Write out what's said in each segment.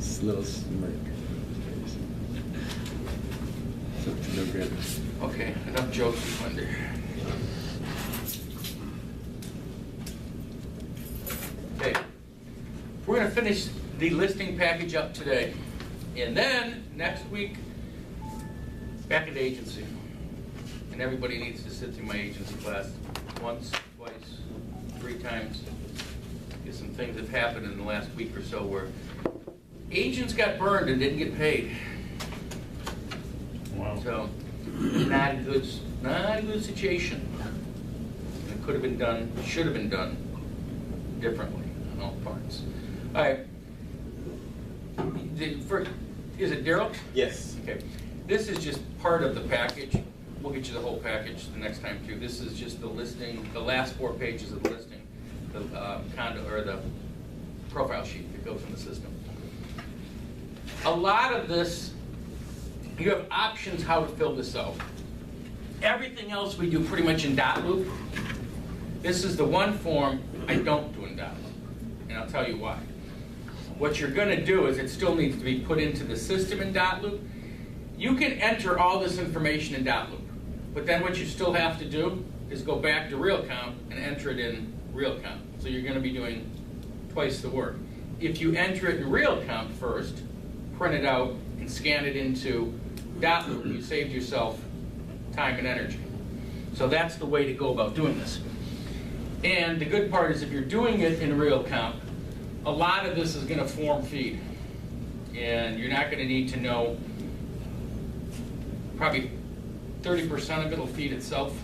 This little smirk. No good. Okay, enough jokes, Wonder. Okay, we're going to finish the listing package up today. And then, next week, back at the agency. And everybody needs to sit through my agency class once, twice, 3 times. Because some things have happened in the last week or so where agents got burned and didn't get paid. Wow. So, not a good situation. It could have been done, should have been done differently on all parts. All right. Is it Daryl? Yes. Okay. This is just part of the package. We'll get you the whole package the next time too. This is just the listing, the last 4 pages of the listing, the condo or the profile sheet that goes in the system. A lot of this, you have options how to fill this out. Everything else we do pretty much in dot loop. This is the one form I don't do in dot loop, and I'll tell you why. What you're going to do is it still needs to be put into the system in dot loop. You can enter all this information in dot loop, but then what you still have to do is go back to RealCount and enter it in RealCount. So you're going to be doing twice the work. If you enter it in RealCount first, print it out, and scan it into dot loop, you saved yourself time and energy. So that's the way to go about doing this. And the good part is if you're doing it in RealCount, a lot of this is going to form feed. And you're not going to need to know, probably 30% of it will feed itself.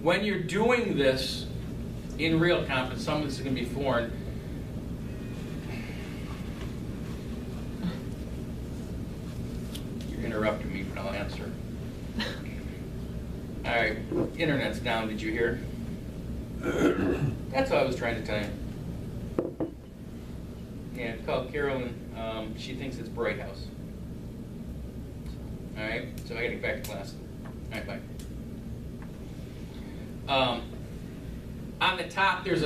When you're doing this in RealCount, and some of this is going to be foreign, you're interrupting me, but I'll answer. All right, internet's down, did you hear? That's all I was trying to tell you. Yeah, call Carolyn. She thinks it's Bright House. All right, so I got to get back to class. All right, bye. On the top, there's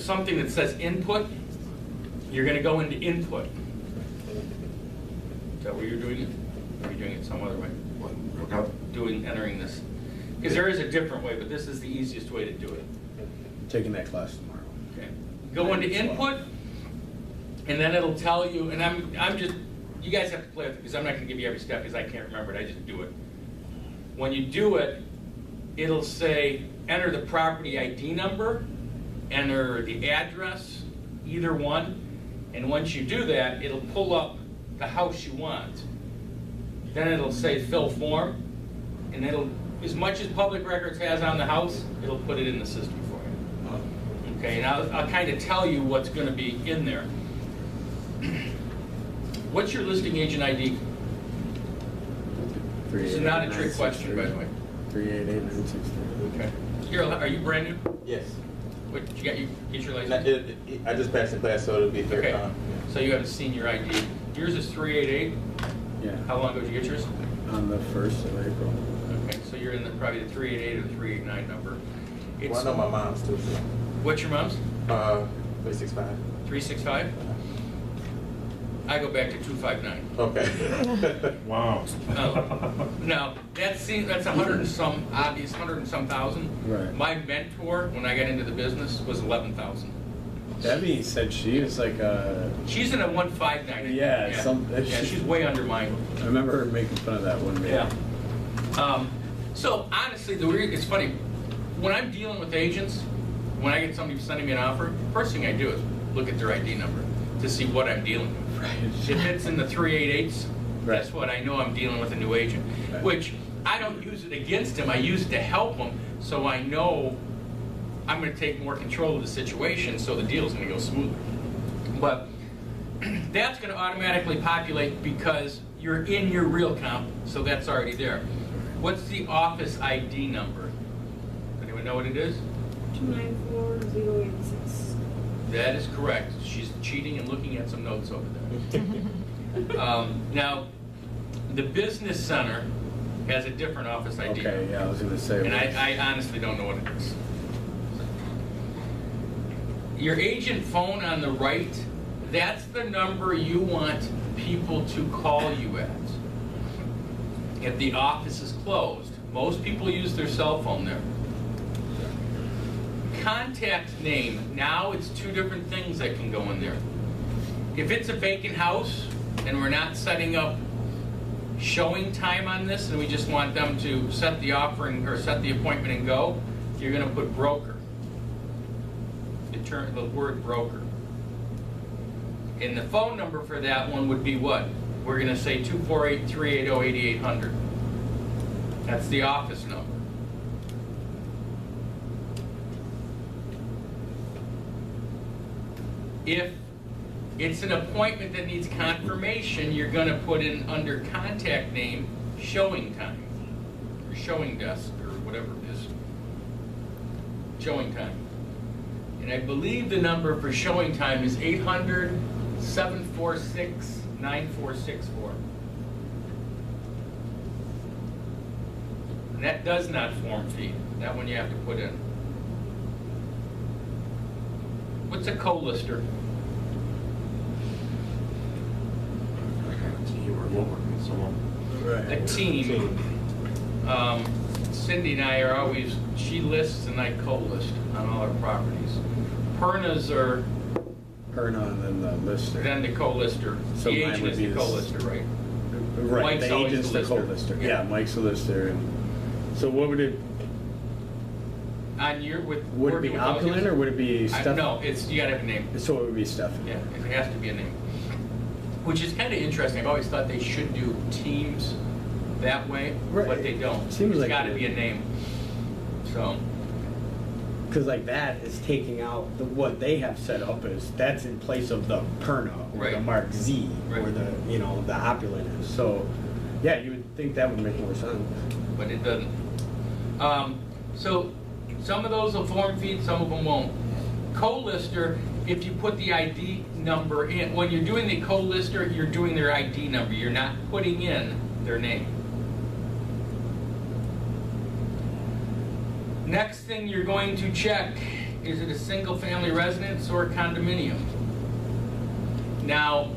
something that says input. You're going to go into input. Is that where you're doing it? Or are you doing it some other way? Entering this. Because there is a different way, but this is the easiest way to do it. Taking that class tomorrow. Okay. Go into input, and then it'll tell you, and I'm just, you guys have to play with it because I'm not going to give you every step because I can't remember it, I just do it. When you do it, it'll say enter the property ID number, enter the address, either one, and once you do that, it'll pull up the house you want. Then it'll say fill form, and it'll, as much as Public Records has on the house, it'll put it in the system for you. Okay, and I'll kind of tell you what's going to be in there. What's your listing agent ID? This is not a trick question, by the way. 388963. Okay. Here, are you brand new? Yes. What, did you get your license? I just passed the class, so it'll be third Okay. time. So you haven't seen your ID. Yours is 388. Yeah. How long ago did you get yours? On the 1st of April. Okay, so you're in probably the 388 or the 389 number. It's, Well, I know my mom's too, so. what's your mom's? 365. 365? I go back to 259. Okay. Wow. No, that's 100 and some, obvious 100 and some thousand. Right. My mentor, when I got into the business, was 11,000. Debbie said she was like a. She's in a 159. Yeah, yeah, she's way under mine. I remember her making fun of that one day. Yeah. So honestly, it's funny. When I'm dealing with agents, when I get somebody sending me an offer, first thing I do is look at their ID number to see what I'm dealing with. Right. If it's in the 388s, Right. guess what? I know I'm dealing with a new agent. Right. Which I don't use it against him. I use it to help him, so I know I'm going to take more control of the situation, so the deal's going to go smoothly. But that's going to automatically populate because you're in your RealCount, so that's already there. What's the office ID number? Anyone know what it is? 294086. That is correct. She's cheating and looking at some notes over there. Now, the business center has a different office ID. Okay, yeah, I was going to say. And I honestly don't know what it is. Your agent phone on the right That's the number you want people to call you at. If the office is closed, most people use their cell phone there. Contact name, now it's two different things that can go in there. If it's a vacant house and we're not setting up showing time on this and we just want them to set the offering or set the appointment and go, you're gonna put broker. The word broker. And the phone number for that one would be what? We're gonna say 248-380-8800. That's the office number. If it's an appointment that needs confirmation, you're gonna put in under contact name, showing time, or showing desk, or whatever it is. Showing time. And I believe the number for showing time is 800-746-9464. And that does not form fee. That one you have to put in. What's a co-lister? Right. A team. Cindy and I are always, she lists and I co-list on all our properties. Pernas are Perna and then the lister. then the co-lister. So The mine agent would is be the this- co-lister, right? Right, Mike's the always agent's the the lister. co-lister. Yeah. Yeah, Mike's the lister. And so what would it, On your, with. would it be working with Opulent those- or would it be Steph? No, it's, you gotta have a name. So it would be Stephanie. Yeah, it has to be a name. Which is kind of interesting. I've always thought they should do teams that way, Right. but they don't. Seems It's like gotta it. be a name. So, Because like that is taking out what they have set up is that's in place of the Perna or Right. the Mark Z or Right. the the Opulent is. So yeah, you would think that would make more sense. but it doesn't. So, some of those will form feed, some of them won't. Co-lister, if you put the ID number in, when you're doing the co-lister, you're doing their ID number. You're not putting in their name. Next thing you're going to check, is it a single-family residence or a condominium? Now,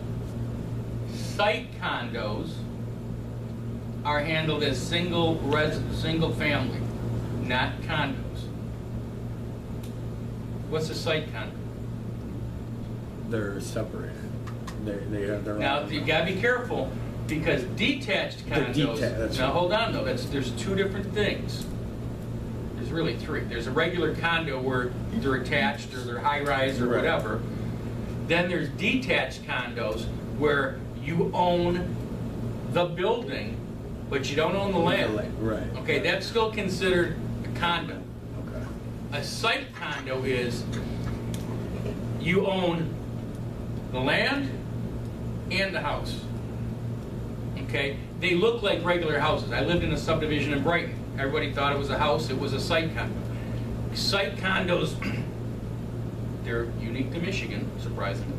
site condos are handled as single family, not condos. What's a site condo? They're separated. They have their own. Now, you gotta be careful, because detached They're condos, that's now right. hold on though, there's two different things. There's really three. There's a regular condo where they're attached or they're high-rise or Right. whatever. Then there's detached condos where you own the building, but you don't own the land. Right. Okay, that's still considered a condo. Okay. A site condo is you own the land and the house. Okay? They look like regular houses. I lived in a subdivision in Brighton. Everybody thought it was a house. It was a site condo. Site condos, they're unique to Michigan, surprisingly.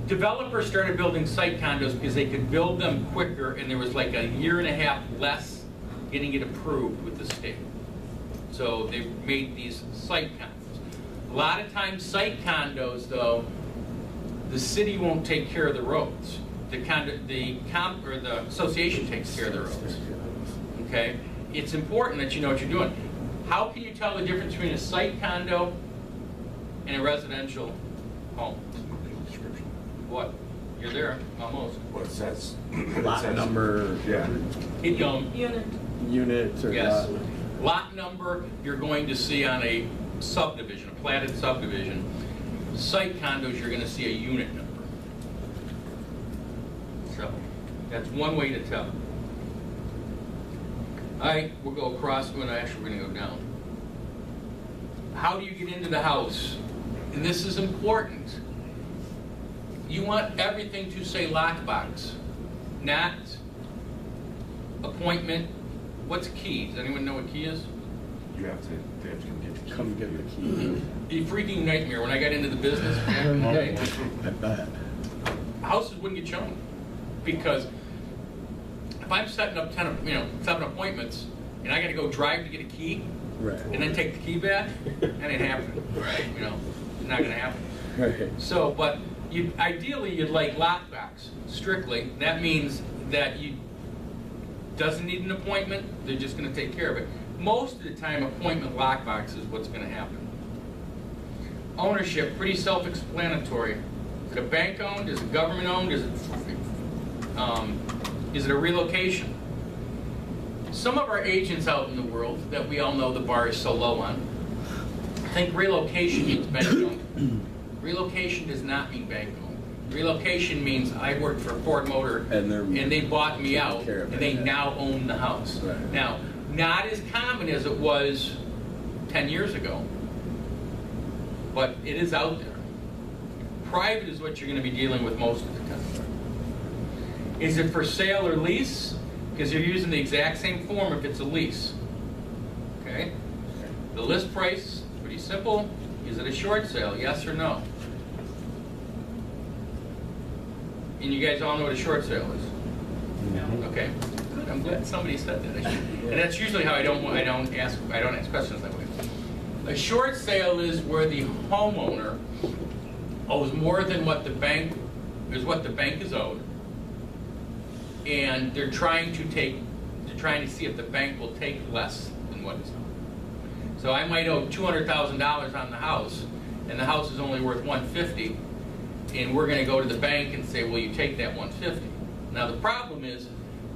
Developers started building site condos because they could build them quicker, and there was like a year and a half less getting it approved with the state. So they made these site condos. A lot of times site condos, though, the city won't take care of the roads. The association takes care of the roads. Okay? It's important that you know what you're doing. How can you tell the difference between a site condo and a residential home? What? You're there, almost. What it says. Lot number. Yeah. Units or Yes. lot. Lot number you're going to see on a subdivision, a platted subdivision. Site condos, you're going to see a unit number. So, that's one way to tell. All right, we'll go across, we're going to go down. How do you get into the house? And this is important. You want everything to say lockbox, not appointment. What's key? Does anyone know what key is? They have to come get the key. Come get the key. A freaking nightmare when I got into the business back in the day. I bet. Houses wouldn't get shown because if I'm setting up 7 appointments and I got to go drive to get a key Right. and then take the key back, that ain't happening. Not going to happen. Right. So, but ideally, you'd like lockbox, strictly. That means that you, doesn't need an appointment, they're just gonna take care of it. Most of the time, appointment lockbox is what's gonna happen. Ownership, pretty self-explanatory. Is it a bank owned, is it government owned, is it a relocation? Some of our agents out in the world that we all know the bar is so low on, think relocation means bank owned. Relocation does not mean bank owned. Relocation means I worked for Ford Motor and they bought me out care of and they it, yeah. now own the house. Right. Now, not as common as it was 10 years ago, but it is out there. Private is what you're going to be dealing with most of the time. Is it for sale or lease? Because you're using the exact same form if it's a lease. Okay? The list price, pretty simple. Is it a short sale? Yes or no? And you guys all know what a short sale is? Okay. Good. I'm glad somebody said that. And that's usually how I don't ask questions that way. A short sale is where the homeowner owes more than what the bank is owed, and they're trying to see if the bank will take less than what is owed. So I might owe $200,000 on the house, and the house is only worth $150, and we're going to go to the bank and say, "Will you take that $150?" Now the problem is,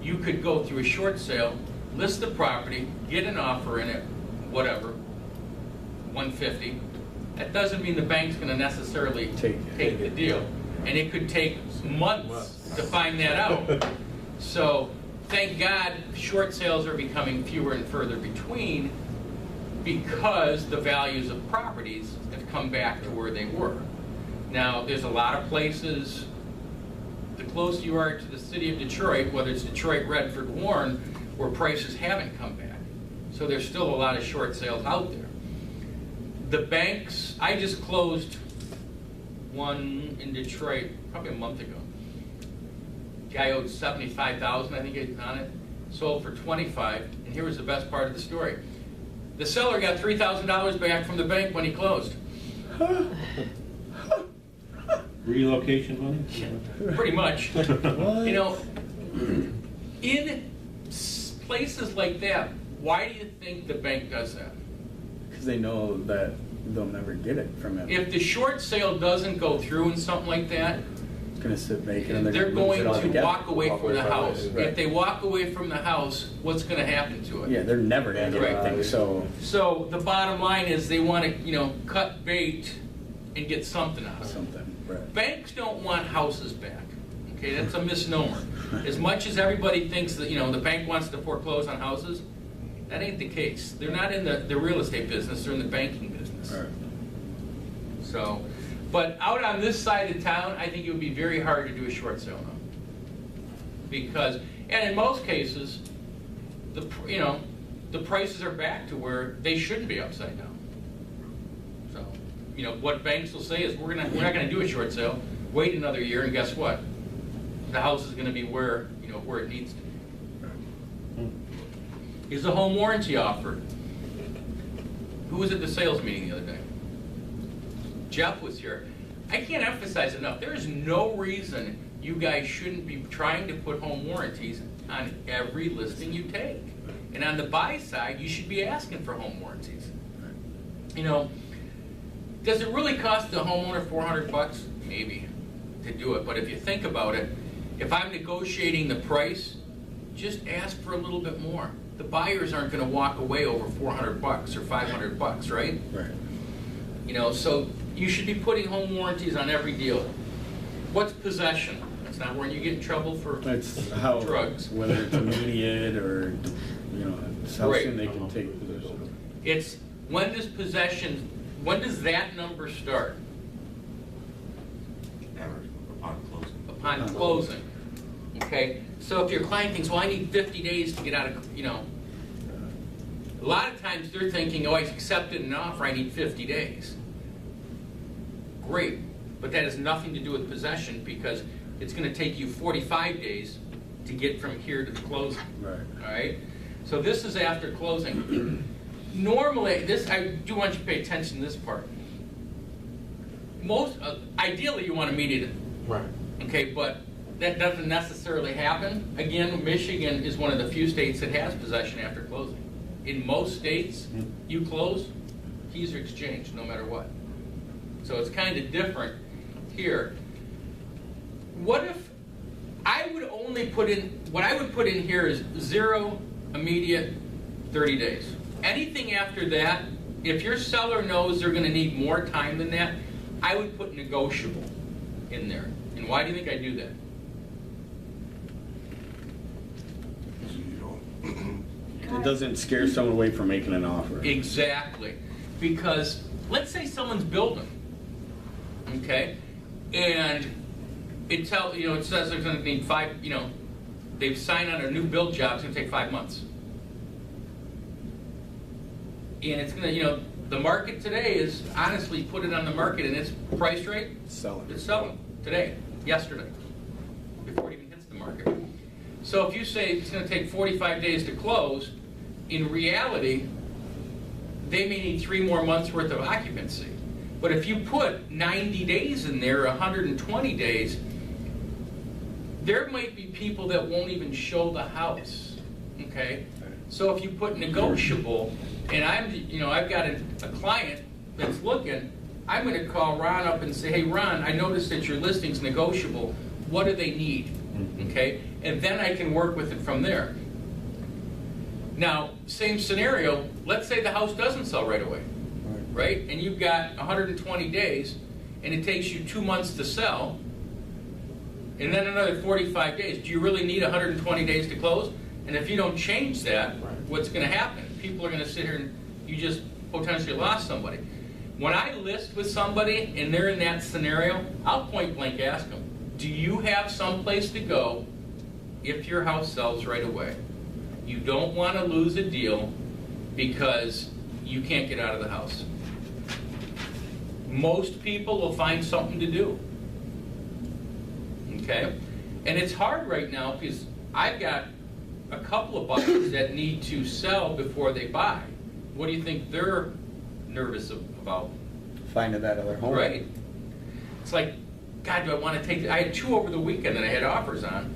you could go through a short sale, list the property, get an offer in it, whatever, $150. That doesn't mean the bank's going to necessarily take the deal, and it could take months to find that out. So thank God short sales are becoming fewer and further between, because the values of properties have come back to where they were. Now, there's a lot of places, the closer you are to the city of Detroit, whether it's Detroit, Redford, Warren, where prices haven't come back. So there's still a lot of short sales out there. The banks, I just closed one in Detroit probably a month ago. Guy owed $75,000, I think, on it. Sold for $25,000, and here was the best part of the story. The seller got $3,000 back from the bank when he closed. Relocation money? Pretty much. What? You know, in places like that, why do you think the bank does that? Because they know that they'll never get it from him. If the short sale doesn't go through and something like that, It's gonna sit vacant and they're lose going it to altogether. walk away Walk from away the from it, house. right. If they walk away from the house, what's going to happen to it? Yeah, they're never gonna get Right. anything, so. So the bottom line is they want to, cut bait and get something out of it. Something, right. Banks don't want houses back. Okay, that's a misnomer. As much as everybody thinks that, the bank wants to foreclose on houses, that ain't the case. They're not in the real estate business, they're in the banking business. All right. So, but out on this side of town, I think it would be very hard to do a short sale now. Because, and in most cases, the prices are back to where they shouldn't be upside down. So, what banks will say is, we're not gonna do a short sale, wait another year, and guess what? The house is gonna be where it needs to be. Is the home warranty offered? Who was at the sales meeting the other day? Jeff was here. I can't emphasize enough, there is no reason you guys shouldn't be trying to put home warranties on every listing you take. And on the buy side, you should be asking for home warranties. Does it really cost the homeowner $400? Maybe, to do it. But if you think about it, if I'm negotiating the price, just ask for a little bit more. The buyers aren't going to walk away over $400 or $500, right? Right. So you should be putting home warranties on every deal. What's possession? That's not where you get in trouble for That's how, drugs. whether it's immediate or, it's how Right. soon they can take possession. It's when does that number start? Never, upon closing. Upon closing. Okay? So if your client thinks, well, I need 50 days to get out of, a lot of times they're thinking, oh, I accepted an offer, I need 50 days. Great, but that has nothing to do with possession, because it's going to take you 45 days to get from here to the closing. Right. All right? So this is after closing. Normally, I do want you to pay attention to this part. ideally you want immediate, Right. okay, but that doesn't necessarily happen. Again, Michigan is one of the few states that has possession after closing. In most states, you close, keys are exchanged no matter what. So it's kind of different here. What if I would only put in, what I would put in here is 0, immediate, 30 days. Anything after that, if your seller knows they're going to need more time than that, I would put negotiable in there. And why do you think I do that? So you don't. It doesn't scare someone away from making an offer. Exactly. Because let's say someone's building, okay, and it says they're going to need 5, they've signed on a new build job, it's going to take 5 months. And it's going to, the market today is, honestly, put it on the market and its price rate, Sell it. it's selling today, yesterday, before it even hits the market. So if you say it's going to take 45 days to close, in reality, they may need 3 more months worth of occupancy. But if you put 90 days in there, 120 days, there might be people that won't even show the house, okay? So if you put negotiable, and I've got a client that's looking, I'm gonna call Ron up and say, hey, Ron, I noticed that your listing's negotiable. What do they need, okay? And then I can work with it from there. Now, same scenario, let's say the house doesn't sell right away, right? And you've got 120 days, and it takes you 2 months to sell, and then another 45 days. Do you really need 120 days to close? And if you don't change that, what's going to happen? People are going to sit here and you just potentially lost somebody. When I list with somebody and they're in that scenario, I'll point blank ask them, do you have someplace to go if your house sells right away? You don't want to lose a deal because you can't get out of the house. Most people will find something to do. Okay? And it's hard right now because I've got a couple of buyers that need to sell before they buy. What do you think they're nervous about? Finding that other home. Right. It's like, God, do I want to take, I had 2 over the weekend that I had offers on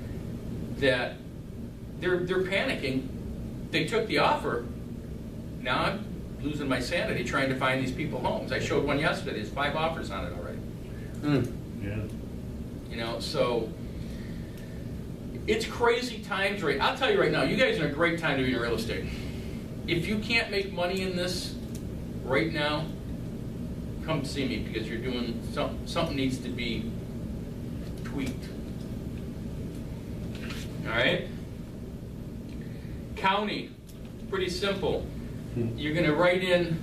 that they're panicking. They took the offer. Now I'm losing my sanity trying to find these people homes. I showed one yesterday. There's 5 offers on it already. Yeah. So it's crazy times right. I'll tell you right now, you guys are in a great time to be in real estate. If you can't make money in this right now, come see me because you're doing something needs to be tweaked. All right? County, pretty simple. You're going to write in,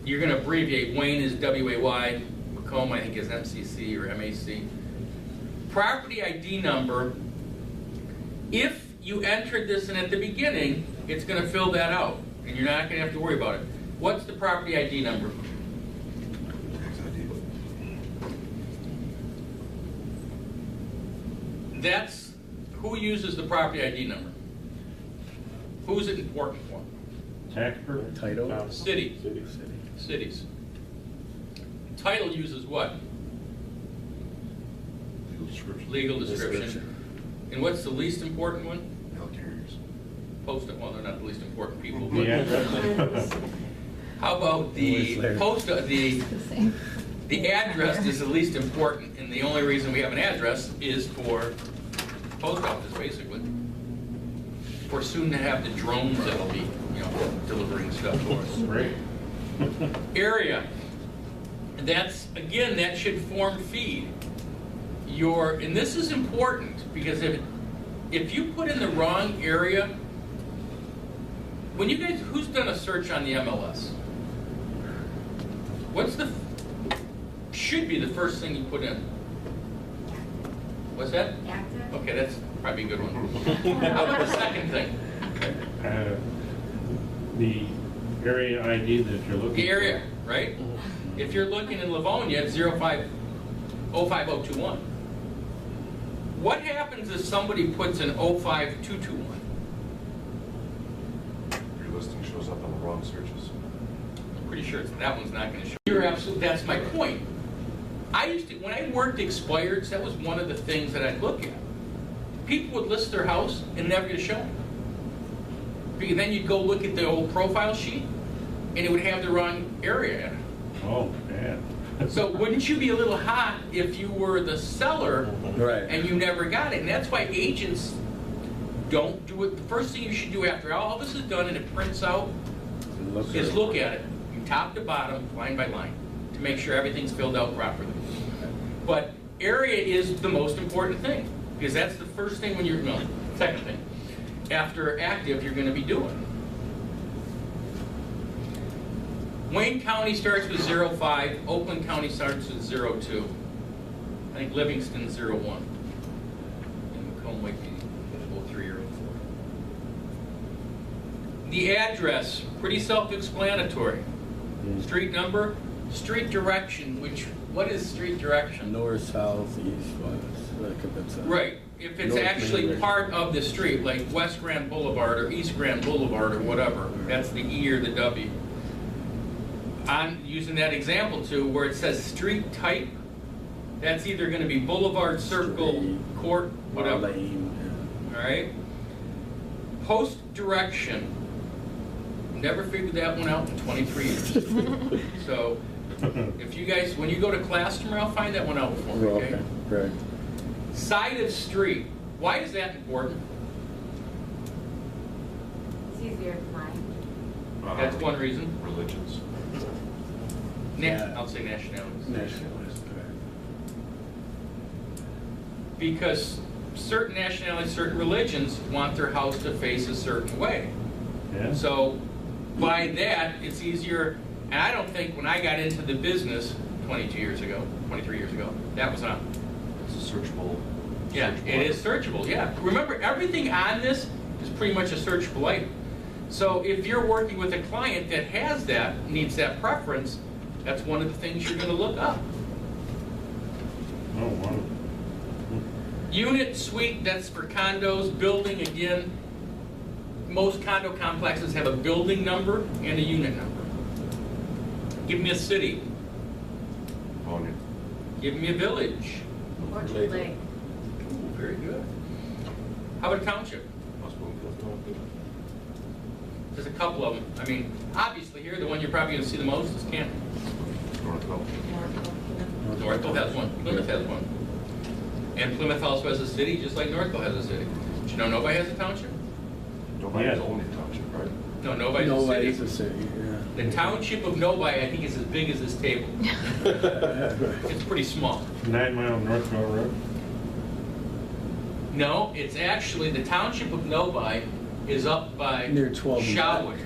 you're going to abbreviate. Wayne is W-A-Y, Macomb I think is M-C-C or M-A-C. Property ID number, if you entered this in at the beginning, it's going to fill that out, and you're not going to have to worry about it. What's the property ID number? That's who uses the property ID number. Who's it important for? Tax purpose? Title. City. Cities. Title uses what? Legal description. Legal description. And what's the least important one? Mail carriers. Post, well, they're not the least important people, but The address? how about the Always there. the address is the least important, and the only reason we have an address is for post office, basically. We're soon to have the drones that'll be, delivering stuff for us. Great. Area. That's, again, that should form feed. And this is important, because if you put in the wrong area, when you guys, who's done a search on the MLS? Should be the first thing you put in? What's that? Active. Okay, that's probably a good one. How about the second thing? The area ID that you're looking for. The area, right? If you're looking in Livonia, it's 0505021. What happens if somebody puts in 05221? Your listing shows up on the wrong searches. I'm pretty sure that one's not going to show. You're absolutely, that's my point. when I worked expireds, that was one of the things that I'd look at. People would list their house and never get a showing. Because then you'd go look at the old profile sheet, and it would have the wrong area in it. Oh, bad. So wouldn't you be a little hot if you were the seller Right. and you never got it? And that's why agents don't do it. The first thing you should do after all this is done and it prints out is look at it, from top to bottom, line by line, to make sure everything's filled out properly. But area is the most important thing, because that's the first thing when you're, no, second thing, after active you're going to be doing. Wayne County starts with 0.5, Oakland County starts with 0.2. I think Livingston's 0.1. And Macomb might be 0.3 or 0.4. The address, pretty self-explanatory. Street number, street direction, what is street direction? North, south, east, west, like if it's a. Right, if it's North actually Main, part of the street, like West Grand Boulevard or East Grand Boulevard or whatever, that's the E or the W. I'm using that example too, where it says street type, that's either gonna be boulevard, circle, Street, court, whatever, Lane, all right? Post direction, never figured that one out in 23 years. So, if you guys, when you go to class tomorrow, find that one out for yeah. me, Oh, okay? okay, right. Side of street, why is that important? It's easier to find. That's one reason. Religions. Yeah. I'll say nationalities. Nationalist, Because certain nationalities, certain religions want their house to face a certain way. Yeah. So by that, it's easier, and I don't think when I got into the business 23 years ago, that was on. It's a searchable. Yeah, searchable it is searchable, yeah. Remember, everything on this is pretty much a searchable item. So if you're working with a client that has that, needs that preference, that's one of the things you're gonna look up. Oh, wow. Unit, suite, that's for condos. Building, again, most condo complexes have a building number and a unit number. Give me a city. Volume. Give me a village. Orchard Lake. Ooh, very good. How about a township? Hospital. There's a couple of them. I mean, obviously here, the one you're probably gonna see the most is Canton. Northville. Northville has one, Plymouth has one. And Plymouth also has a city, just like Northville has a city. Did you know Novi has a township? Nobody's Yeah. only township, right? No, Novi's a Novi city. is a city, The township of Novi, I think, is as big as this table. yeah. It's pretty small. 9 Mile Northville Road. No, it's actually, the township of Novi is up by Near 12 and Showood.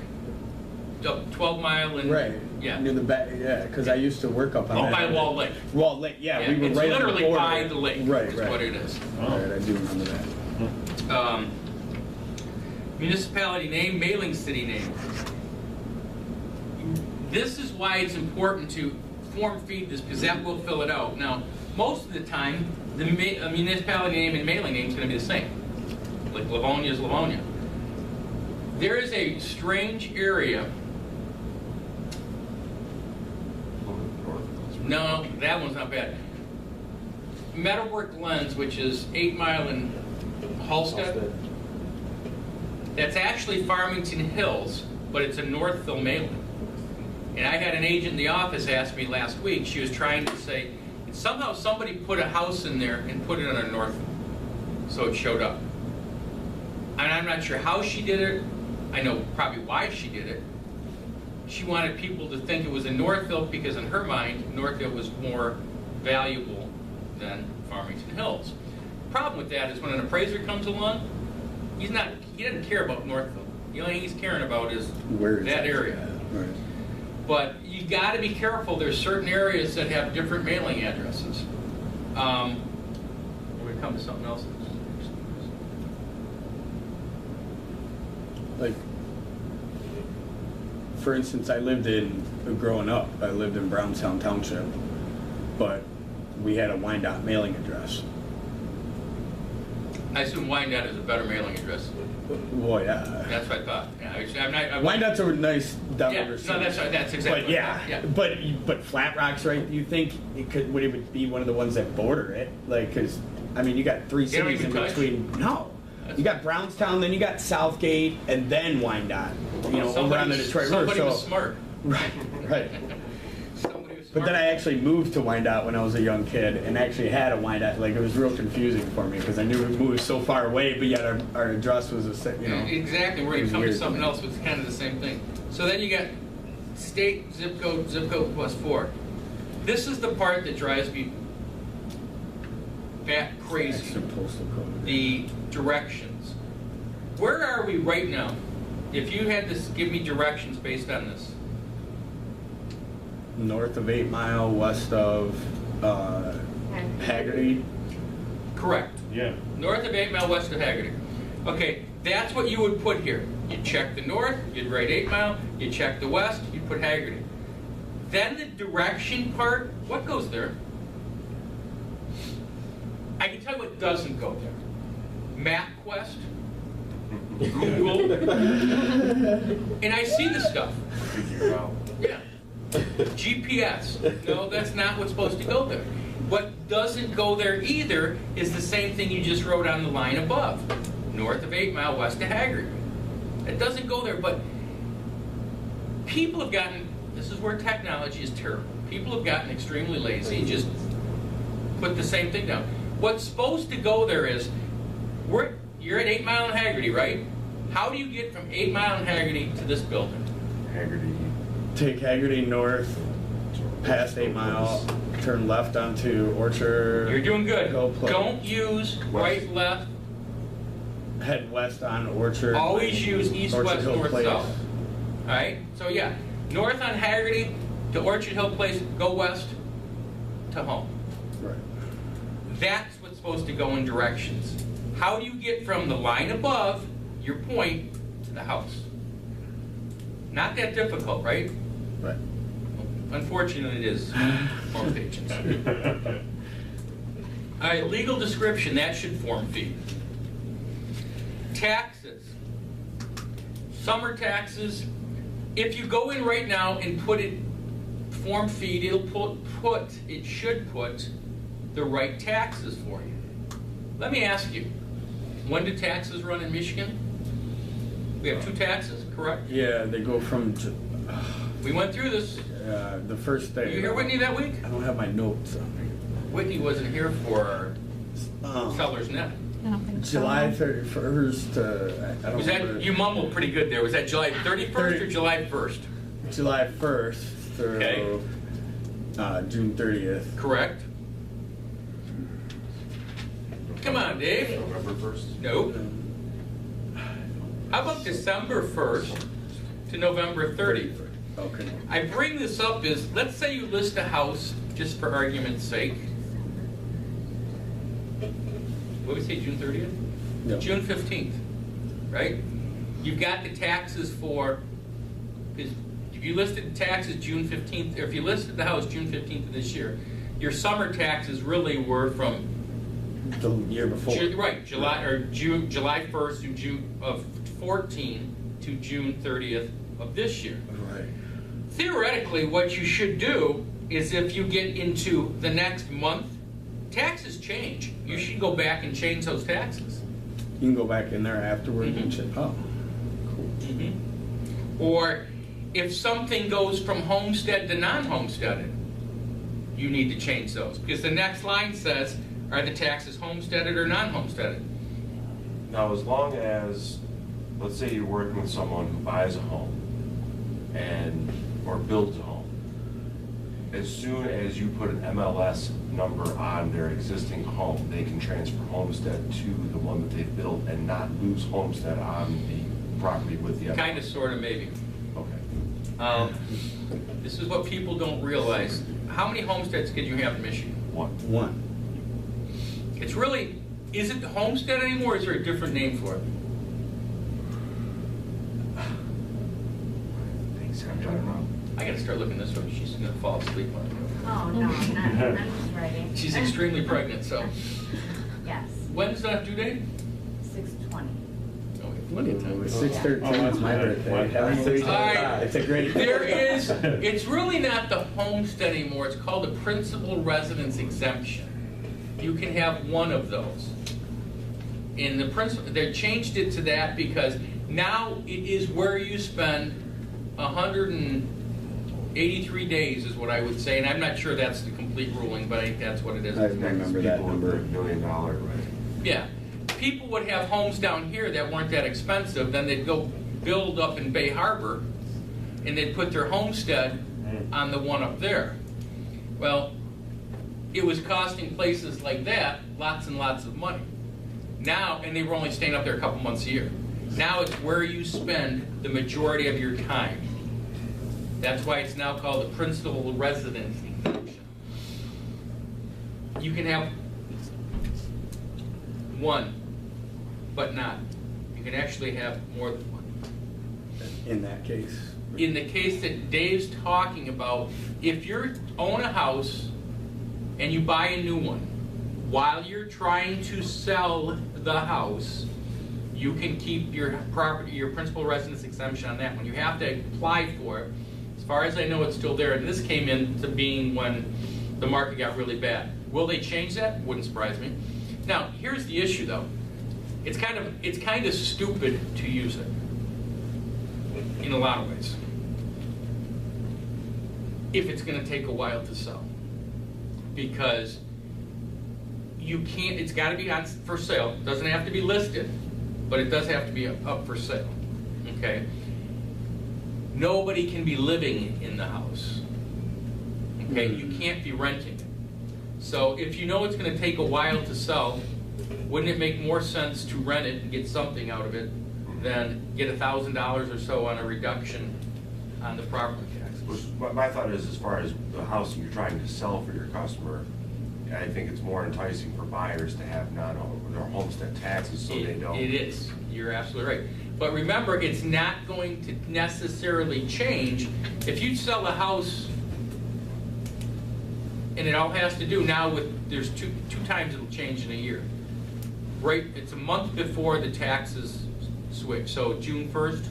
Up 12 Mile and. Right. Yeah. Near the back, yeah, because I used to work up on Oh, that. by Wall Lake. Wall Lake, yeah, we were it's right on the literally border. by the lake. Right, is right. what it is. Oh. Right, I do remember that. Municipality name, mailing city name. This is why it's important to form feed this, because that will fill it out. Now, most of the time, the municipality name and mailing name is going to be the same. Like Livonia is Livonia. There is a strange area. North. No, that one's not bad. Meadowbrook Glens, which is 8 Mile in Halstead. That's actually Farmington Hills, but it's a Northville mailing. And I had an agent in the office ask me last week, she was trying to say, somehow somebody put a house in there and put it on a Northville. So it showed up. And I'm not sure how she did it. I know probably why she did it. She wanted people to think it was in Northville because in her mind, Northville was more valuable than Farmington Hills. The problem with that is when an appraiser comes along, he doesn't care about Northville. The only thing he's caring about is Where is that it? area. Right. But you got to be careful. There's certain areas that have different mailing addresses. We're going to come to something else. Like, for instance, growing up, I lived in Brownstown Township, but we had a Wyandotte mailing address. I assume Wyandotte is a better mailing address. Boy, yeah. That's what I thought. Yeah, I'm not. Wyandottes are nice down Yeah, there. no, that's exactly. But yeah, Yeah. but Flat Rock's right. You think would it be one of the ones that border it? Like, cause I mean, you got three They don't cities in even touch? between. No, you got Brownstown, then you got Southgate, and then Wyandotte. You know, over on the Detroit River. Somebody was smart. Right, right. Somebody was smart. But then I actually moved to Wyandotte when I was a young kid, and actually had a Wyandotte. Like, it was real confusing for me because I knew we moved so far away, but yet our address was you know. Exactly, we're it gonna was come to weird. something else with kind of the same thing. So then you got state zip code plus 4. This is the part that drives me bat crazy. Extra postal code. The directions. Where are we right now? If you had to give me directions based on this. North of 8 Mile, west of Haggerty. Correct. Yeah. North of 8 Mile, west of Haggerty. Okay, that's what you would put here. You'd check the north, you'd write 8 Mile, you'd check the west, you'd put Haggerty. Then the direction part, what goes there? I can tell you what doesn't go there. MapQuest, Google, and I see the stuff. Figure it out. Yeah. GPS. No, that's not what's supposed to go there. What doesn't go there either is the same thing you just wrote on the line above. North of 8 Mile, west of Haggerty. It doesn't go there, but people have gotten, this is where technology is terrible. People have gotten extremely lazy and just put the same thing down. What's supposed to go there is, you're at 8 Mile and Haggerty, right? How do you get from 8 Mile and Haggerty to this building? Haggerty. Take Haggerty north, past 8 Mile, turn left onto Orchard. You're doing good. Hill Place. Don't use right, left. Head west on Orchard. Always use east, Orchard west, Hill north, Place. south. All right? So yeah, north on Haggerty to Orchard Hill Place, go west to home. Right. That's what's supposed to go in directions. How do you get from the line above, your point, to the house? Not that difficult, right? Right. Unfortunately, it is. Most agents. All right, legal description, that should form fee. Taxes. Summer taxes. If you go in right now and put it, form fee, it should put the right taxes for you. Let me ask you, when do taxes run in Michigan? We have 2 taxes, correct? Yeah, they go from We went through this. the first Were day. you here, Whitney, that week? I don't have my notes on me. Whitney wasn't here for Seller's Net. I don't think so. July 31st. I don't Was remember. that, you mumbled pretty good there. Was that July 31st or July 1st? July 1st through Okay. June 30th. Correct? Come on, Dave. November 1st. Nope. How about December 1st to November 30th? Okay. I bring this up is, let's say you list a house, just for argument's sake. What did we say, June 30th? No. June 15th, right? You've got the taxes for, if you listed the taxes June 15th, or if you listed the house June 15th of this year, your summer taxes really were from The year before. July 1st to June of 14 to June 30th of this year. Right. Theoretically, what you should do is if you get into the next month, taxes change. You should go back and change those taxes. You can go back in there afterward and Mhm. check. Oh, cool. Or if something goes from homestead to non-homesteaded, you need to change those. Because the next line says, are the taxes homesteaded or non-homesteaded? Now, as long as, let's say you're working with someone who buys a home or builds a home, as soon as you put an MLS number on their existing home, they can transfer homestead to the one that they built and not lose homestead on the property with the MLS. Kind of, sort of, maybe. Okay. This is what people don't realize. How many homesteads could you have in Michigan? One. It's really, is it the homestead anymore, or is there a different name for it? Thanks, I don't know. I gotta start looking this way. She's gonna fall asleep on me. Oh, no, I'm just writing. She's extremely pregnant, so. Yes. When's that due date? Plenty of time. 6/13 is my birthday. Happy All 6/13. right. It's a great. There is, it's really not the homestead anymore, it's called the principal residence exemption. You can have one of those. In the principal, they changed it to that because now it is where you spend 183 days is what I would say, and I'm not sure that's the complete ruling, but I think that's what it is. I remember that People with number. the $1 million, right? Yeah, people would have homes down here that weren't that expensive, then they'd go build up in Bay Harbor, and they'd put their homestead on the one up there. Well, it was costing places like that lots and lots of money. Now, and they were only staying up there a couple months a year. Now it's where you spend the majority of your time. That's why it's now called the principal residence exemption. You can have one, but not. You can actually have more than one. In that case. In the case that Dave's talking about, if you own a house and you buy a new one, while you're trying to sell the house, you can keep your property, your principal residence exemption on that one. You have to apply for it. As far as I know, it's still there, and this came into being when the market got really bad. Will they change that? Wouldn't surprise me. Now, here's the issue, though. It's kind of stupid to use it in a lot of ways. If it's going to take a while to sell, because you can't. It's got to be on for sale. It doesn't have to be listed, but it does have to be up for sale. Okay. Nobody can be living in the house. Okay, you can't be renting it. So if you know it's going to take a while to sell, wouldn't it make more sense to rent it and get something out of it than get $1,000 or so on a reduction on the property taxes? My thought is, as far as the house you're trying to sell for your customer, I think it's more enticing for buyers to have their homestead taxes so they don't. It is. You're absolutely right. But remember, it's not going to necessarily change. If you sell a house, and it all has to do now with, there's two times it'll change in a year. Right, it's a month before the taxes switch. So June 1st,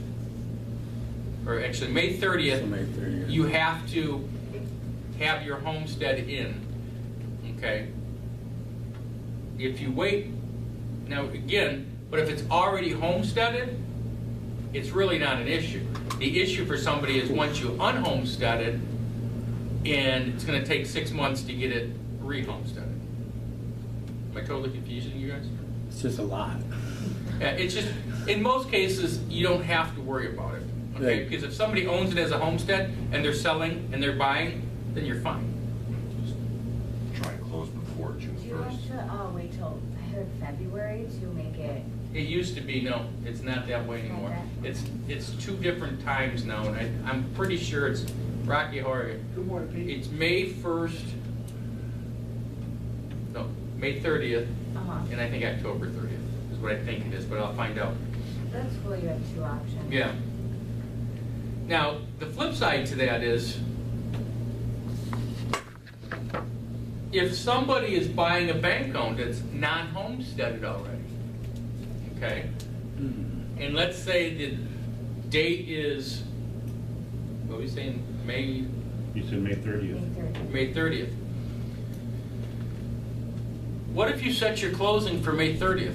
or actually May 30th, So May 30th. you have to have your homestead in. Okay. If you wait, now again, but if it's already homesteaded, it's really not an issue. The issue for somebody is once you unhomesteaded, and it's going to take 6 months to get it re-homesteaded. Am I totally confusing you guys? It's just a lot. Yeah, it's just, in most cases, you don't have to worry about it. Okay? Right. Because if somebody owns it as a homestead, and they're selling, and they're buying, then you're fine. Just try and close before June Do you have 1st. to wait till, I heard February to make it? It used to be, no, it's not that way anymore. Okay. It's two different times now, and I'm pretty sure it's, Rocky Horror, it's May 1st, no, May 30th, and I think October 30th is what I think it is, but I'll find out. That's cool, you have two options. Yeah. Now, the flip side to that is, if somebody is buying a bank owned that's non-homesteaded already, okay, and let's say the date is, what are we saying, May You said May 30th. May 30th. May 30th. What if you set your closing for May 30th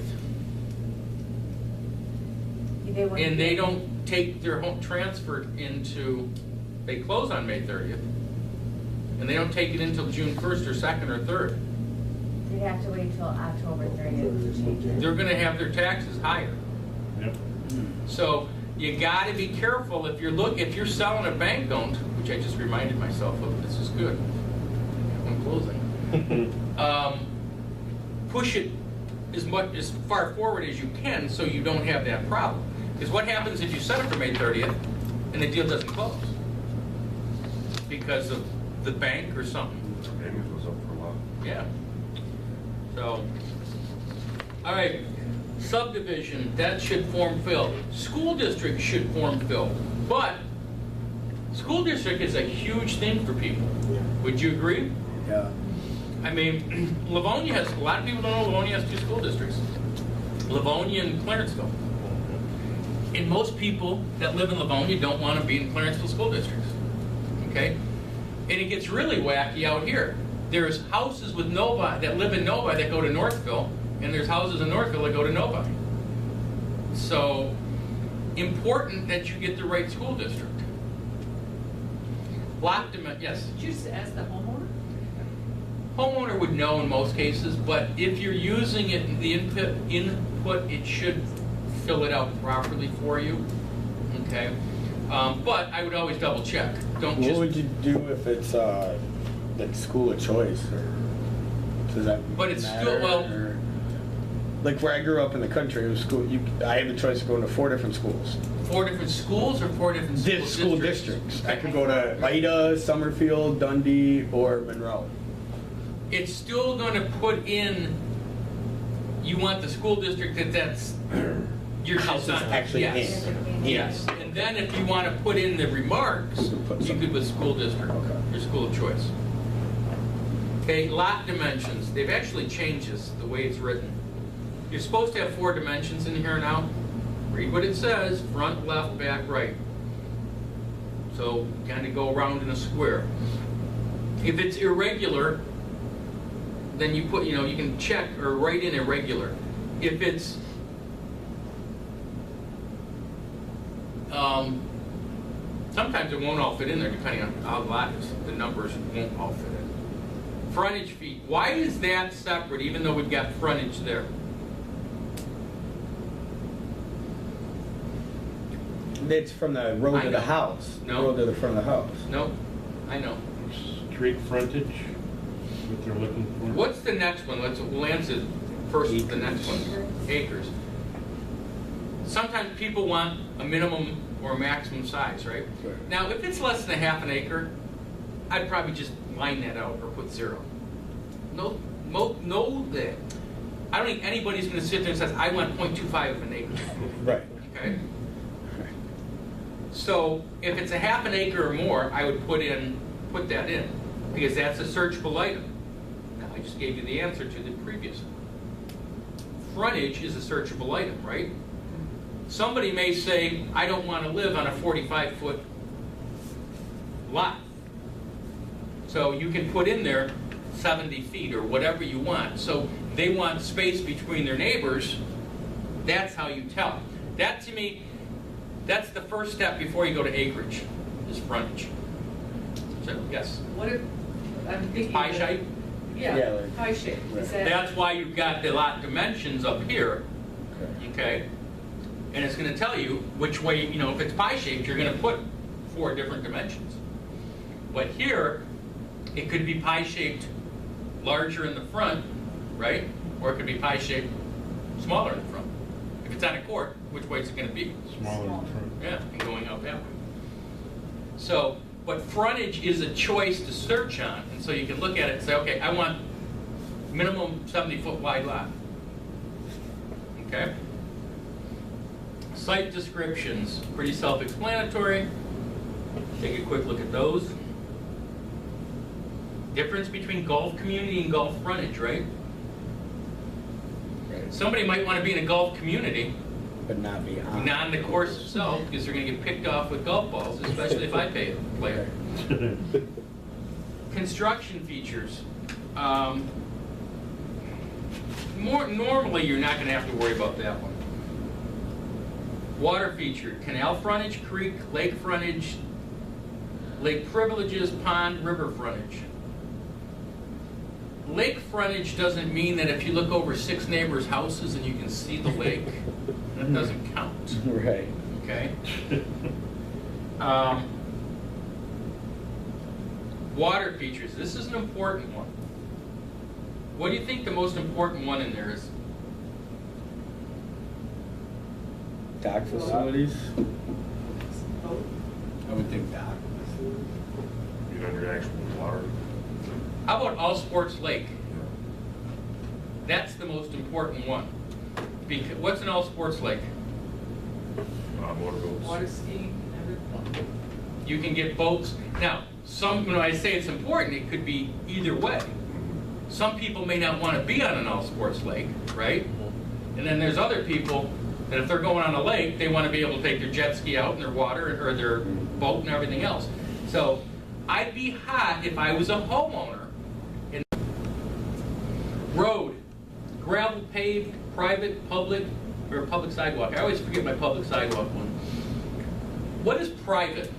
They wouldn't and be- they don't take their home transfer into, they close on May 30th and they don't take it until June 1st or 2nd or 3rd? They'd have to wait till October 30th. They're gonna have their taxes higher. Yep. So you gotta be careful if you're selling a bank owned, which I just reminded myself of, this is good. I'm closing. Push it as far forward as you can so you don't have that problem. Because what happens if you set it for May 30th and the deal doesn't close? Because of the bank or something. Maybe it goes up for a while. Yeah. So, all right, subdivision, that should form fill. School district should form fill. But school district is a huge thing for people. Yeah. Would you agree? Yeah. I mean, Livonia has, a lot of people don't know Livonia has two school districts. Livonia and Clarenceville. And most people that live in Livonia don't want to be in Clarenceville school districts, okay? And it gets really wacky out here. There's houses with Novi, that live in Novi that go to Northville, and there's houses in Northville that go to Novi. So, important that you get the right school district. Yes? Did you just ask the homeowner? Homeowner would know in most cases, but if you're using it, the input, it should fill it out properly for you, okay? But I would always double check. Don't What just. would you do if it's like school of choice, or does that But it's matter? still- well- Or- like where I grew up in the country, it was school. I had the choice of going to 4 different schools. 4 different schools or 4 different School districts. I could go to Ida, Summerfield, Dundee, or Monroe. It's still going to put in, you want the school district that's your House is design. actually Yes. in. Yes, and then if you want to put in the remarks, You could put you some- could put school district, Okay. your school of choice. Okay, lot dimensions, they've actually changed this, the way it's written. You're supposed to have 4 dimensions in here now. Read what it says, front, left, back, right. So, kind of go around in a square. If it's irregular, then you put, you can check or write in irregular. If it's, sometimes it won't all fit in there depending on how lot is. The numbers won't all fit in. Frontage feet, why is that separate even though we've got frontage there? It's from the road I to know. the house. No. Road to the front of the house. No, I know. Street frontage, what they're looking for. What's the next one? We'll answer first the next one. Acres. Sometimes people want a minimum or a maximum size, right? Right. Now, if it's less than a half an acre, I'd probably just line that out or put 0. No, that. I don't think anybody's going to sit there and says, I want 0.25 of an acre. Right. Okay? So if it's a half an acre or more, I would put that in, because that's a searchable item. Now, I just gave you the answer to the previous one. Frontage is a searchable item, right? Somebody may say, I don't want to live on a 45-foot lot. So you can put in there 70 feet or whatever you want. So they want space between their neighbors. That's how you tell. That, to me, that's the first step before you go to acreage, is frontage. So, yes? What if, I'm thinking. Pie shape? Yeah, Yeah, like- pie shape. right. Is that? That's why you've got the lot dimensions up here, okay? And it's going to tell you which way, if it's pie-shaped, you're going to put 4 different dimensions. But here, it could be pie-shaped larger in the front, right? Or it could be pie-shaped smaller in the front. If it's on a court, which way is it going to be? Smaller in front. Yeah, and going out that way. So, but frontage is a choice to search on, and so you can look at it and say, okay, I want minimum 70-foot wide lot. Okay? Site descriptions, pretty self-explanatory. Take a quick look at those. Difference between golf community and golf frontage, right? Somebody might want to be in a golf community, But not be on. not on the course itself, because they're going to get picked off with golf balls, especially if I play it. Construction features. Normally, you're not going to have to worry about that one. Water feature, canal frontage, creek, lake frontage, lake privileges, pond, river frontage. Lake frontage doesn't mean that if you look over 6 neighbors' houses and you can see the lake, that doesn't count. Right. Okay? Water features. This is an important one. What do you think the most important one in there is? Dock facilities. Oh, I would think dock. You know, your actual water. How about all sports lake? That's the most important one. Because, what's an all sports lake? Motorboats. water skiing, everything. You can get boats. Now, when I say it's important, it could be either way. Some people may not want to be on an all sports lake, right? And then there's other people And if they're going on a lake, they want to be able to take their jet ski out in their water or their boat and everything else. So I'd be hot if I was a homeowner. In road, gravel paved, private, public, or public sidewalk. I always forget my public sidewalk one. What is private?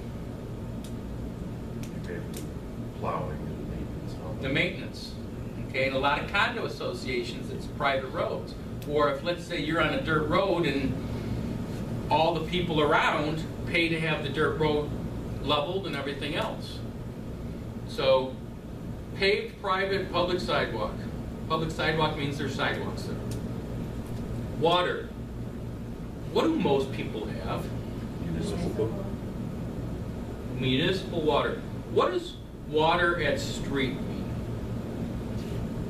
Plowing and maintenance. and all that. The maintenance. Okay, and a lot of condo associations, it's private roads. Or if, let's say, you're on a dirt road and all the people around pay to have the dirt road leveled and everything else. So, paved, private, public sidewalk. Public sidewalk means there's sidewalks there. Water. What do most people have? Municipal water. What does water at street mean?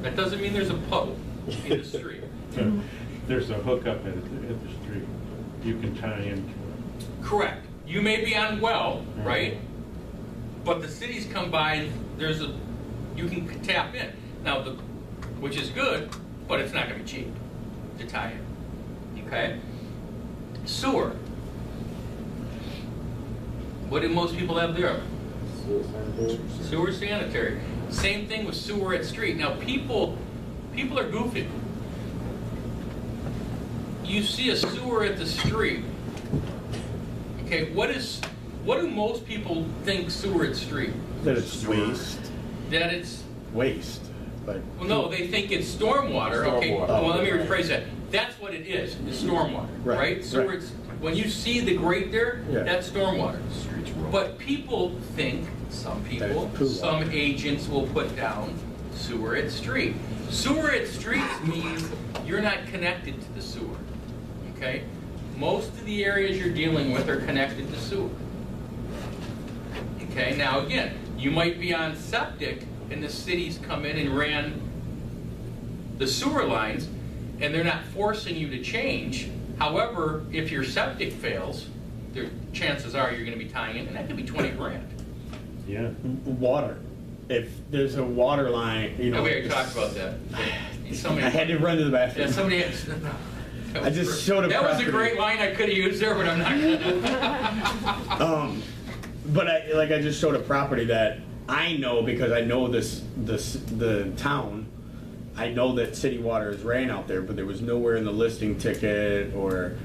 That doesn't mean there's a puddle in the street. There's a hookup at the street. You can tie into it. Correct. You may be on well, right? But the cities come by and you can tap in. Now, which is good, but it's not going to be cheap to tie in. Okay? Sewer. What do most people have there? Sewer sanitary. Same thing with sewer at street. Now, people are goofy. You see a sewer at the street. Okay, what do most people think sewer at street? That it's Sewer. waste. That it's, Waste. Like, well, no, they think it's stormwater. Okay, Stormwater. well, let me rephrase that. That's what it is stormwater, Right, right? Sewer, right. it's, when you see the grate there, Yeah. that's stormwater. Streets roll. But people think, some people, That it's poo some water. agents will put down sewer at street. Sewer at streets means you're not connected to the sewer, okay? Most of the areas you're dealing with are connected to sewer. Okay, now again, you might be on septic and the cities come in and ran the sewer lines and they're not forcing you to change. However, if your septic fails, chances are you're going to be tying in, and that could be 20 grand. Yeah. water. If there's a water line, you know. No, we already talked about that. Somebody, I had to run to the bathroom. yeah, somebody had, I just showed a that was a property. great line I could have used there, but I'm not gonna. But I just showed a property that I know because I know the town. I know that city water is ran out there, but there was nowhere in the listing ticket or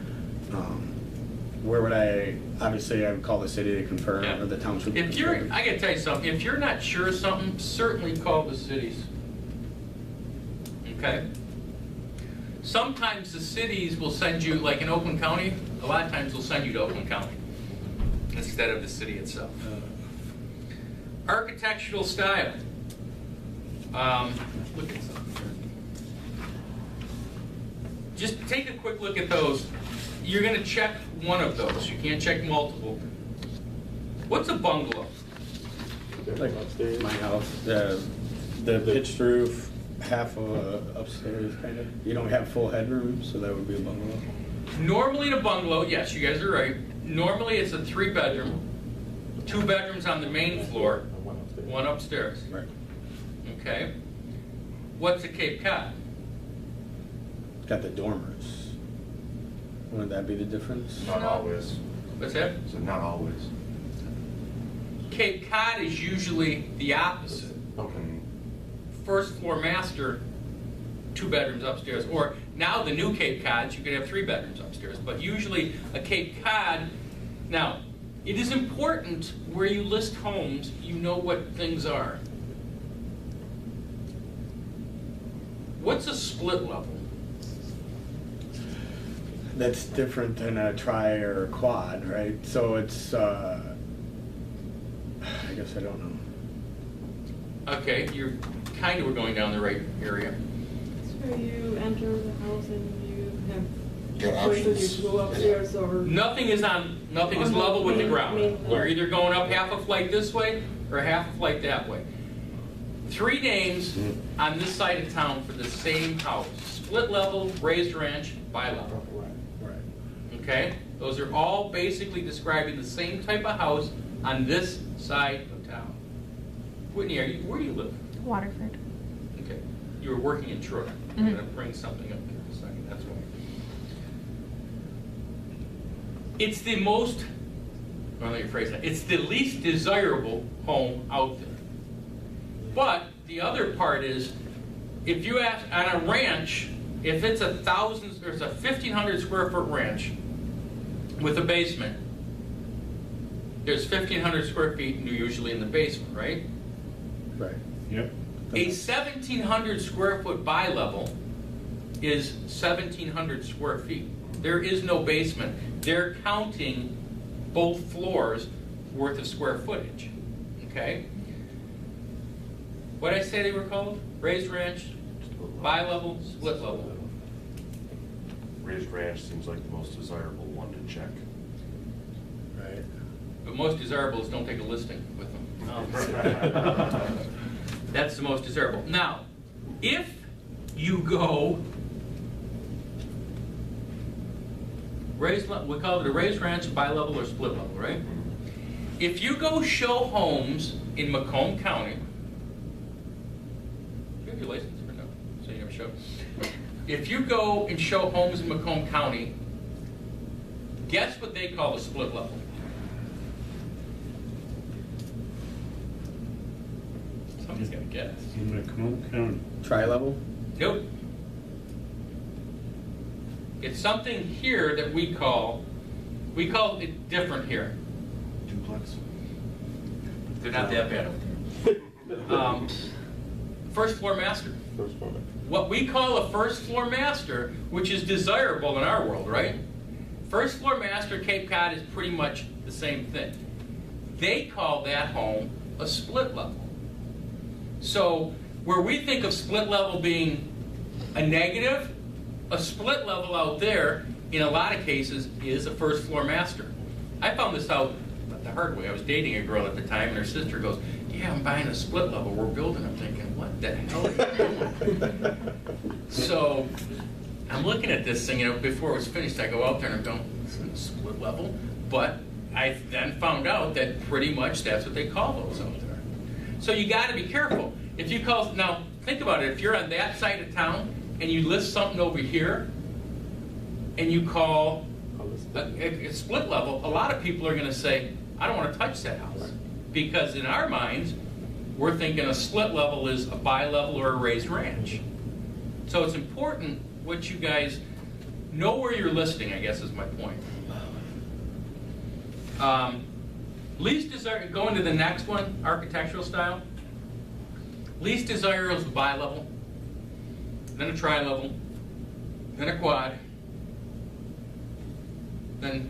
where would I? Obviously, I would call the city to confirm Yeah. or the township. If you're, I gotta tell you something, if you're not sure of something, certainly call the cities. Okay? Sometimes the cities will send you, like in Oakland County, a lot of times they'll send you to Oakland County instead of the city itself. Architectural style. Look at something here. Just take a quick look at those. You're gonna check one of those. You can't check multiple. What's a bungalow? Like Upstairs. my house, the pitched roof, half of upstairs, kind of. You don't have full headroom, so that would be a bungalow. Normally in a bungalow, yes, you guys are right. Normally it's a 3-bedroom, 2 bedrooms on the main floor, One upstairs. 1 upstairs. Right. Okay? What's a Cape Cod? Got the dormers. Wouldn't that be the difference? Not always. What's that? So not always. Cape Cod is usually the opposite. Okay. First floor master, 2 bedrooms upstairs. Or now the new Cape Cods, you could have 3 bedrooms upstairs. But usually a Cape Cod, now, it is important where you list homes, you know what things are. What's a split level? That's different than a tri or a quad, right? So it's, I guess I don't know. Okay, you're kind of going down the right area. It's where you enter the house and you have Got choices, you go upstairs or. Nothing is level with the ground. You're either going up half a flight this way or half a flight that way. 3 names on this side of town for the same house. Split level, raised ranch, bi-level. Right. Okay? Those are all basically describing the same type of house on this side of town. Whitney, where do you live? Waterford. Okay. You were working in Troy. I'm going to bring something up here in a second. That's why. It's the most, well, let me rephrase that, it's the least desirable home out there. But the other part is, if you ask, on a ranch, if it's 1,500 square foot ranch with a basement, there's 1,500 square feet usually in the basement, right? Right. Yep. A 1,700 square foot bi-level is 1,700 square feet. There is no basement. They're counting both floors worth of square footage, okay? What did I say they were called? Raised ranch, bi-level, split level. Raised ranch seems like the most desirable one to check. Right. But most desirables don't take a listing with them. That's the most desirable. Now, if you go we call it a raised ranch, bi-level, or split level, right? If you go show homes in Macomb County, do you have your license or no? So you never show. If you go and show homes in Macomb County, guess what they call a split level? Somebody's got to guess. In Macomb County. Tri-level? Nope. It's something here that we call it different here. Duplex? They're not that bad. First floor master. First one. What we call a first floor master, which is desirable in our world, right? First floor master, Cape Cod is pretty much the same thing. They call that home a split level. So where we think of split level being a negative, a split level out there, in a lot of cases, is a first floor master. I found this out the hard way. I was dating a girl at the time, and her sister goes, "Yeah, I'm buying a split level. We're building." I'm thinking, what the hell are you doing? So I'm looking at this thing, before it was finished, I go out there and I'm going, "This isn't a split level." But I then found out that pretty much that's what they call those out there. So you got to be careful. If you call, now think about it, if you're on that side of town and you list something over here and you call a split level, a lot of people are going to say, "I don't want to touch that house." Because in our minds, we're thinking a split level is a bi-level or a raised ranch. So it's important what you guys know where you're listing, I guess is my point. Least desirable, going to the next one, architectural style. Least desirable is a bi-level, then a tri-level, then a quad, then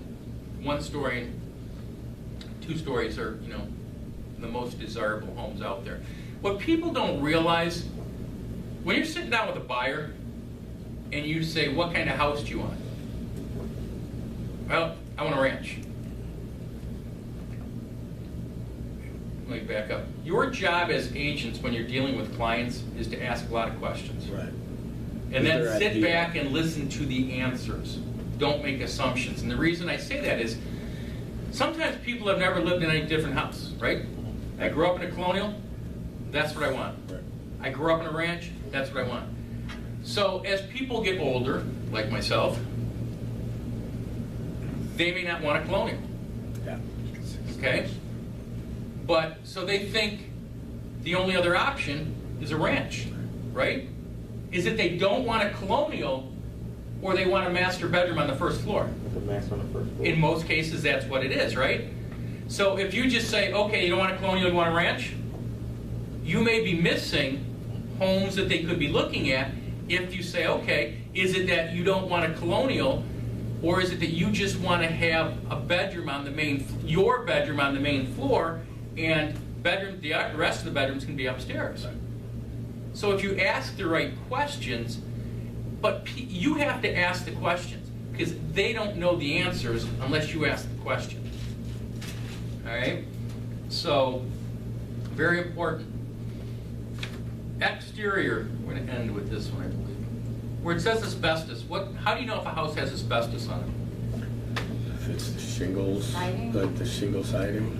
1 story, and 2 stories are, the most desirable homes out there. What people don't realize, when you're sitting down with a buyer and you say, "What kind of house do you want?" "Well, I want a ranch." Let me back up. Your job as agents when you're dealing with clients is to ask a lot of questions. Right. And then Their sit idea. back and listen to the answers. Don't make assumptions. And the reason I say that is, sometimes people have never lived in any different house, right? I grew up in a colonial, that's what I want. Right. I grew up in a ranch, that's what I want. So as people get older, like myself, they may not want a colonial, Yeah. okay? But, so they think the only other option is a ranch, right? Is it they don't want a colonial, or they want a master bedroom on the first floor? The max on the first floor. In most cases, that's what it is, right? So if you just say, okay, you don't want a colonial, you want a ranch, you may be missing homes that they could be looking at if you say, okay, is it that you don't want a colonial, or is it that you just want to have a bedroom on the your bedroom on the main floor, and the rest of the bedrooms can be upstairs? So if you ask the right questions, but you have to ask the questions, because they don't know the answers unless you ask the question. All right? So, very important. Exterior, we're going to end with this one, I believe. Where it says asbestos, how do you know if a house has asbestos on it? If it's the shingles, Siding? like the shingle siding.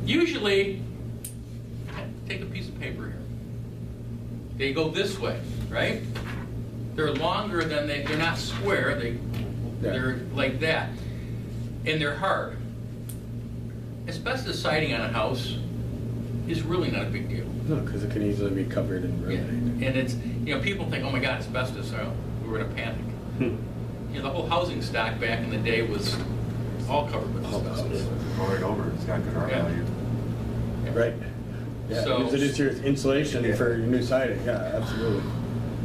Usually, take a piece of paper here. They go this way, right? They're longer than they're not square, they're like that. and they're hard. Asbestos siding on a house is really not a big deal. No, because it can easily be covered and Yeah. ruined. And it's, people think, oh my God, asbestos, oh, we were in a panic. The whole housing stock back in the day was all covered with asbestos. Go right over, it's got good art Yeah. value. Right? Yeah, So- use it as your insulation Yeah. for your new siding, yeah, absolutely.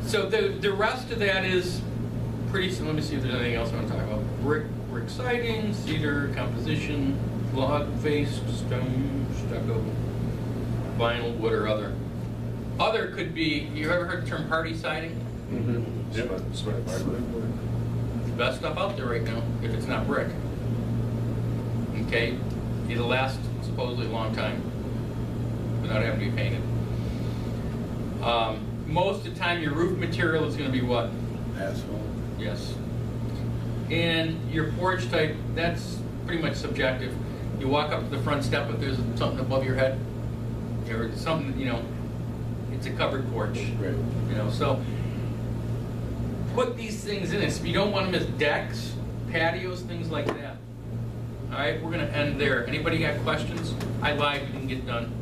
So the rest of that is pretty, let me see if there's anything else I want to talk about. Brick siding, cedar composition, log faced, stone, stucco, vinyl, wood, or other. Other could be, you ever heard the term hardy siding? Cement fiber. Best stuff out there right now, if it's not brick. Okay, it'll last supposedly a long time without having to be painted. Most of the time, your roof material is going to be what? Asphalt. Yes. And your porch type, that's pretty much subjective. You walk up to the front step, if there's something above your head, or something, it's a covered porch. Right. So put these things in it. You don't want them as decks, patios, things like that. All right, we're gonna end there. Anybody got questions? I lied, we didn't get done.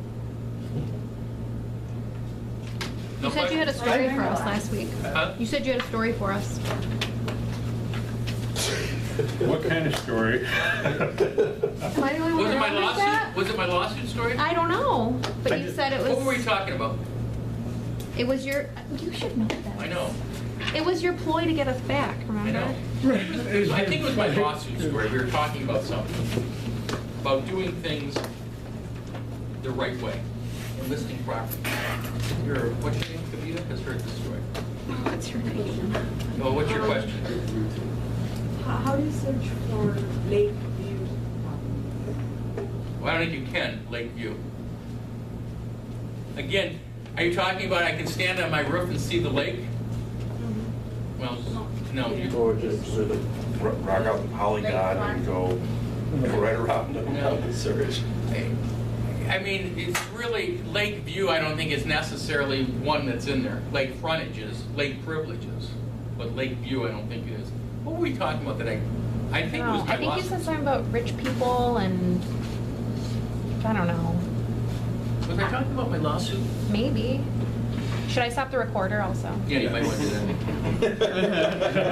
No You said you had a questions? story for us last week. Huh? You said you had a story for us. What kind of story? Am I the only one Was it that my remembers that? lawsuit? Was it my lawsuit story? I don't know, but you said it What were we was, talking about? it was your, you should know that. I know. It was your ploy to get us back, I remember? know. I think it was my lawsuit story. We were talking about something, about doing things the right way, and listing property. What's your name, Kavita, has heard this story. What's your name? Well, what's your question? How do you search for lake view Well, I don't think you can, Lakeview. Again, are you talking about I can stand on my roof and see the lake? Well, no. Or just sort of. Rock out the polygon and go right around them. No. Search. I mean, it's really, Lake View, I don't think is necessarily one that's in there. Lake frontages, lake privileges, but Lake View, I don't think it is. What were we talking about today? I think it was my I think you lawsuit. said something about rich people and, I don't know, Was I talking about my lawsuit? maybe. Should I stop the recorder also? Yeah, you might want to do that.